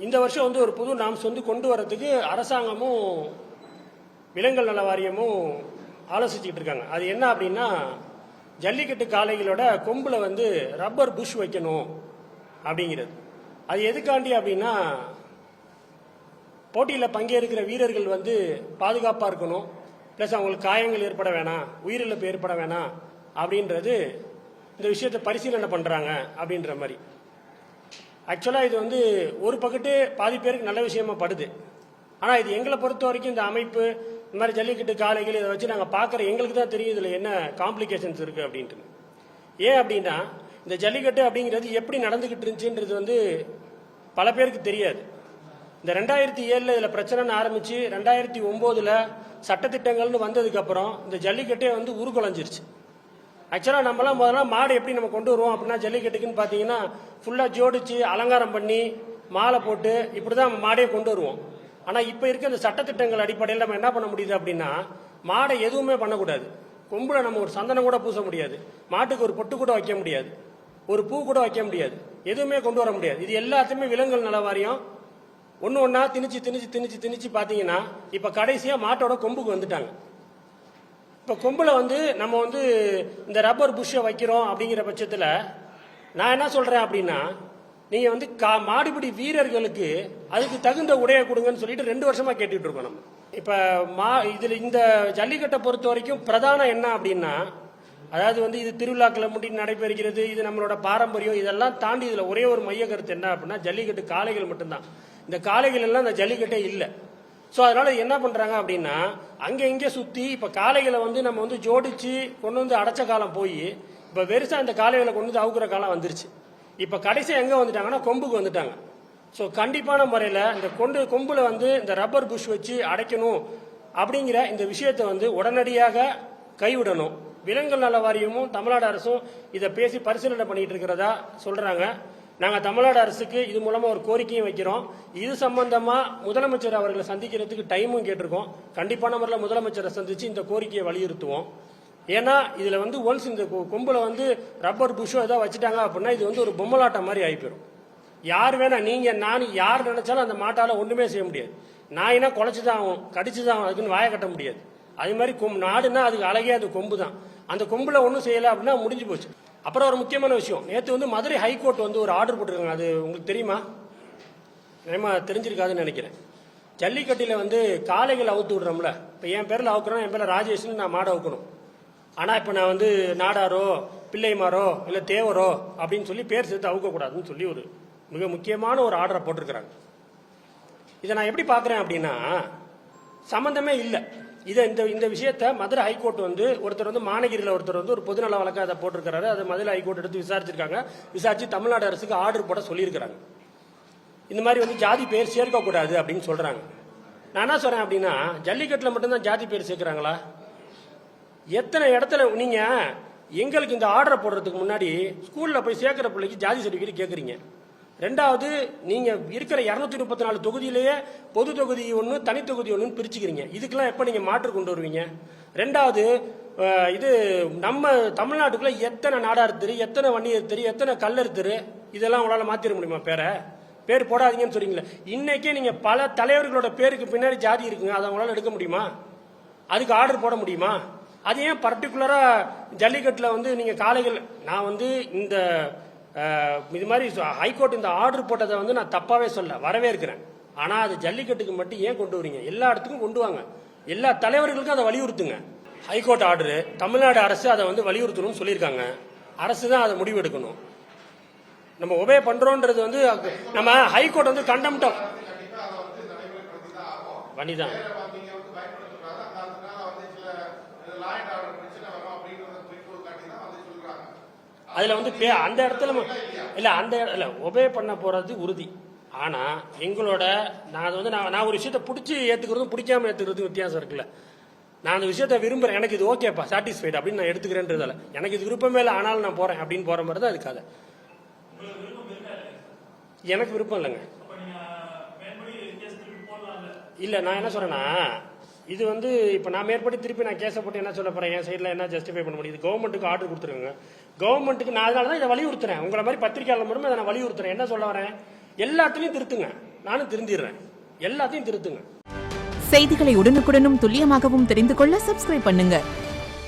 இந்த வருஷம் வந்து ஒரு புது நாம்ஸ் வந்து கொண்டு வரதுக்கு அரசாங்கமும் விலங்குகள் நல வாரியமும் ஆலோசிச்சுக்கிட்டு இருக்காங்க. அது என்ன அப்படின்னா, ஜல்லிக்கட்டு காளைகளோட கொம்புல வந்து ரப்பர் புஷ் வைக்கணும் அப்படிங்கிறது. அது எதுக்காண்டி அப்படின்னா, போட்டியில் பங்கேற்கிற வீரர்கள் வந்து பாதுகாப்பாக இருக்கணும், ப்ளஸ் அவங்களுக்கு காயங்கள் ஏற்பட வேணாம், உயிரிழப்பு ஏற்பட வேணாம் அப்படின்றது இந்த விஷயத்தை பரிசீலனை பண்ணுறாங்க அப்படின்ற மாதிரி. ஆக்சுவலாக இது வந்து ஒரு பக்கத்து பாதி பேருக்கு நல்ல விஷயமா படுது. ஆனால் இது எங்களை பொறுத்த வரைக்கும் இந்த அமைப்பு இந்த மாதிரி ஜல்லிக்கட்டு காளைகள் இதை வச்சு நாங்கள் பார்க்குற எங்களுக்கு தான் தெரியும் இதில் என்ன காம்ப்ளிகேஷன்ஸ் இருக்குது அப்படின்ட்டு. ஏன் அப்படின்னா, இந்த ஜல்லிக்கட்டு அப்படிங்கிறது எப்படி நடந்துக்கிட்டு இருந்துச்சுன்றது வந்து பல பேருக்கு தெரியாது. இந்த 2007 இதில் பிரச்சனைன்னு ஆரம்பித்து 2009 சட்டத்திட்டங்கள்னு வந்ததுக்கப்புறம் இந்த ஜல்லிக்கட்டே வந்து உருக்குலைஞ்சிருச்சு. ஆக்சுவலாக நம்மளாம் முதல்ல மாடு எப்படி நம்ம கொண்டு வருவோம் அப்படின்னா, ஜல்லிக்கட்டுக்குன்னு பார்த்தீங்கன்னா ஃபுல்லாக ஜோடிச்சு அலங்காரம் பண்ணி மாலை போட்டு இப்படி தான் மாடையை கொண்டு வருவோம். ஆனால் இப்போ இருக்க இந்த சட்டத்திட்டங்கள் அடிப்படையில் நம்ம என்ன பண்ண முடியுது அப்படின்னா, மாடை எதுவுமே பண்ணக்கூடாது. கொம்புல நம்ம ஒரு சந்தனம் கூட பூச முடியாது, மாட்டுக்கு ஒரு பொட்டு கூட வைக்க முடியாது, ஒரு பூ கூட வைக்க முடியாது, எதுவுமே கொண்டு வர முடியாது. இது எல்லாத்தையுமே விலங்குகள் நல வாரியம் ஒன்று ஒன்றா திணிச்சு பார்த்தீங்கன்னா இப்போ கடைசியாக மாட்டோட கொம்புக்கு வந்துட்டாங்க. இப்போ கொம்புல வந்து நம்ம வந்து இந்த ரப்பர் புஷ்ஷை வைக்கிறோம் அப்படிங்கிற பட்சத்தில் நான் என்ன சொல்கிறேன் அப்படின்னா, நீங்கள் வந்து மாடுபிடி வீரர்களுக்கு அதுக்கு தகுந்த உடையை கொடுங்கன்னு சொல்லிட்டு 2 வருஷமாக கேட்டுட்டு இருக்கோம் நம்ம. இப்போ இதில் இந்த ஜல்லிக்கட்டை பொறுத்த வரைக்கும் பிரதானம் என்ன அப்படின்னா, அதாவது வந்து இது திருவிழாக்களை முடி நடைபெறுகிறது, இது நம்மளோட பாரம்பரியம், இதெல்லாம் தாண்டி இதில் ஒரே ஒரு மைய கருத்து என்ன அப்படின்னா, ஜல்லிக்கட்டு காளைகள் மட்டும்தான். இந்த காளைகள் எல்லாம் இந்த ஜல்லிக்கட்டே இல்லை. ஸோ அதனால என்ன பண்ணுறாங்க அப்படின்னா, அங்கே இங்கே சுற்றி இப்போ காளைகளை வந்து நம்ம வந்து ஜோடிச்சு கொண்டு வந்து அடைச்ச காலம் போய் இப்போ வெறுசா இந்த காளைகளை கொண்டு வந்து அவுக்குற காலம் வந்துருச்சு. இப்போ கடைசியாக எங்கே வந்துட்டாங்கன்னா கொம்புக்கு வந்துட்டாங்க. ஸோ கண்டிப்பான முறையில் இந்த கொம்புல வந்து இந்த ரப்பர் புஷ் வச்சு அடைக்கணும் அப்படிங்கிற இந்த விஷயத்தை வந்து உடனடியாக கைவிடணும். விலங்குகள் நல வாரியமும் தமிழ்நாடு அரசும் இதை பேசி பரிசீலனை பண்ணிட்டு இருக்கிறதா சொல்றாங்க. நாங்கள் தமிழ்நாடு அரசுக்கு இது மூலமாக ஒரு கோரிக்கையும் வைக்கிறோம். இது சம்பந்தமாக முதலமைச்சர் அவர்களை சந்திக்கிறதுக்கு டைமும் கேட்டிருக்கோம். கண்டிப்பான முறையில் முதலமைச்சரை சந்தித்து இந்த கோரிக்கையை வலியுறுத்துவோம். ஏன்னா இதில் வந்து ஒன்ஸ் இந்த கொம்புல வந்து ரப்பர் புஷ்ஷோ ஏதோ வச்சுட்டாங்க அப்படின்னா இது வந்து ஒரு பொம்மலாட்டம் மாதிரி ஆகிப்போம். யார் வேணா, நீங்கள் நான் யார் நினைச்சாலும் அந்த மாட்டால் ஒன்றுமே செய்ய முடியாது. நாயினா குலைச்சி தான் ஆகும், கடிச்சு தான் ஆகும், அதுக்குன்னு வாயை கட்ட முடியாது. அது மாதிரி நாடுனா அதுக்கு அழகே அது கொம்பு தான். அந்த கொம்புல ஒன்றும் செய்யலை அப்படின்னா முடிஞ்சு போச்சு. அப்புறம் ஒரு முக்கியமான விஷயம், நேற்று வந்து மதுரை ஹைகோர்ட் வந்து ஒரு ஆர்டர் போட்டிருக்காங்க. அது உங்களுக்கு தெரியுமா? நிச்சயமா தெரிஞ்சிருக்காதுன்னு நினைக்கிறேன். ஜல்லிக்கட்டில் வந்து காளைகள் அவுத்து விடுறோம்ல, இப்போ என் பேரில் அவுக்குறோம், என் பேரில் ராஜேஷ்னு நான் மாடை அவுக்கணும். ஆனால் இப்போ நான் வந்து நாடாரோ பிள்ளைமாரோ இல்லை தேவரோ அப்படின்னு சொல்லி பேர் சேர்த்து அவுக்கக்கூடாதுன்னு சொல்லி ஒரு மிக முக்கியமான ஒரு ஆர்டரை போட்டிருக்கிறாங்க. இதை நான் எப்படி பார்க்குறேன் அப்படின்னா, சம்மந்தமே இல்லை. இந்த விஷயத்த மதுரை ஹைகோர்ட் வந்து ஒருத்தர் வந்து மாநகிரியில் ஒருத்தர் வந்து ஒரு பொதுநல வழக்கை அதை போட்டிருக்கிறாரு. அதை மதுரை ஹைகோர்ட் எடுத்து விசாரிச்சிருக்காங்க. விசாரிச்சு தமிழ்நாடு அரசுக்கு ஆர்டர் போட சொல்லியிருக்கிறாங்க. இந்த மாதிரி வந்து ஜாதி பேர் சேர்க்கக்கூடாது அப்படின்னு சொல்றாங்க. நான் என்ன சொல்றேன் அப்படின்னா, ஜல்லிக்கட்டில் மட்டும்தான் ஜாதி பேர் சேர்க்கிறாங்களா? எத்தனை இடத்துல நீங்க எங்களுக்கு இந்த ஆர்டரை போடுறதுக்கு முன்னாடி ஸ்கூல்ல போய் சேர்க்கிற பிள்ளைக்கு ஜாதி சர்டிஃபிகேட் கேட்குறீங்க. ரெண்டாவது, நீங்க இருக்கிற 234 தொகுதியிலேயே பொது தொகுதி ஒன்று தனி தொகுதி ஒன்றுன்னு பிரிச்சுக்கிறீங்க. இதுக்கெல்லாம் எப்போ நீங்க மாற்று கொண்டு வருவீங்க? ரெண்டாவது, இது நம்ம தமிழ்நாட்டுக்குள்ள எத்தனை நாடார் தெரு, எத்தனை வன்னியர் தெரு, எத்தனை கல்லர் தெரு, இதெல்லாம் உங்களால் மாத்திர முடியுமா? பேர் போடாதீங்கன்னு சொல்றீங்களே. இன்னைக்கே நீங்க பல தலைவர்களோட பேருக்கு பின்னாடி ஜாதி இருக்குங்க, அதை உங்களால் எடுக்க முடியுமா? அதுக்கு ஆர்டர் போட முடியுமா? அது ஏன் பர்டிகுலரா ஜல்லிக்கட்டில் வந்து நீங்க காளைகள், நான் வந்து இந்த இது மாதிரி ஹைகோர்ட் இந்த ஆர்டர் போட்டதை வந்து நான் தப்பாவே சொல்ல வரவேற்கிறேன். ஆனா அது ஜல்லிக்கட்டுக்கு மட்டும் ஏன் கொண்டு வரீங்க? எல்லா இடத்துக்கும் கொண்டு வாங்க, எல்லா தலைவர்களுக்கும் அதை வலியுறுத்துங்க. ஹைகோர்ட் ஆர்டர், தமிழ்நாடு அரசு அதை வந்து வலியுறுத்தணும்னு சொல்லியிருக்காங்க. அரசு தான் அதை முடிவு எடுக்கணும். நம்ம ஒபே பண்றோன்றது வந்து நம்ம ஹைகோர்ட் வந்து கண்டெம்ட் பண்ணிதான். அதுல வந்து அந்த இடத்துல இல்ல, அந்த இல்ல ஒபே பண்ண போறது உறுதி. ஆனா எங்களோட நான் ஒரு விஷயத்த பிடிச்சி ஏத்துக்கிறதும் பிடிக்காம ஏத்துக்கிறதும் வித்தியாசம் இருக்குல்ல. நான் அந்த விஷயத்த விரும்புறேன், எனக்கு இது ஓகேப்பா, சாட்டிஸ்ஃபைட் அப்படின்னு நான் எடுத்துக்கிறேன்றதால எனக்கு இது விருப்பமே இல்லை, ஆனாலும் நான் போறேன் அப்படின்னு போற மாதிரி தான் இருக்காது. எனக்கு விருப்பம் இல்லைங்க. இல்ல, நான் என்ன சொல்றேன்னா, இது வந்து இப்போ நான் மேற்படி திருப்பி நான் கேஸை போட்டு என்ன சொல்ல போறேன்? என் சைடில் என்ன ஜஸ்டிஃபை பண்ண முடியுது? கவர்மெண்ட்டுக்கு ஆர்டர் கொடுத்துருங்க. கவர்மெண்ட்டுக்கு நான் அதனால தான் இதை வலியுறுத்துறேன். உங்களை மாதிரி பத்திரிகையாளர் மட்டுமே அதை நான் வலியுறுத்துறேன். என்ன சொல்ல வரேன்? எல்லாத்துலையும் திருத்துங்க. நானும் திருந்திடுறேன். எல்லாத்தையும் திருத்துங்க. செய்திகளை உடனுக்குடனும் துல்லியமாகவும் தெரிந்து கொள்ள சப்ஸ்கிரைப் பண்ணுங்க.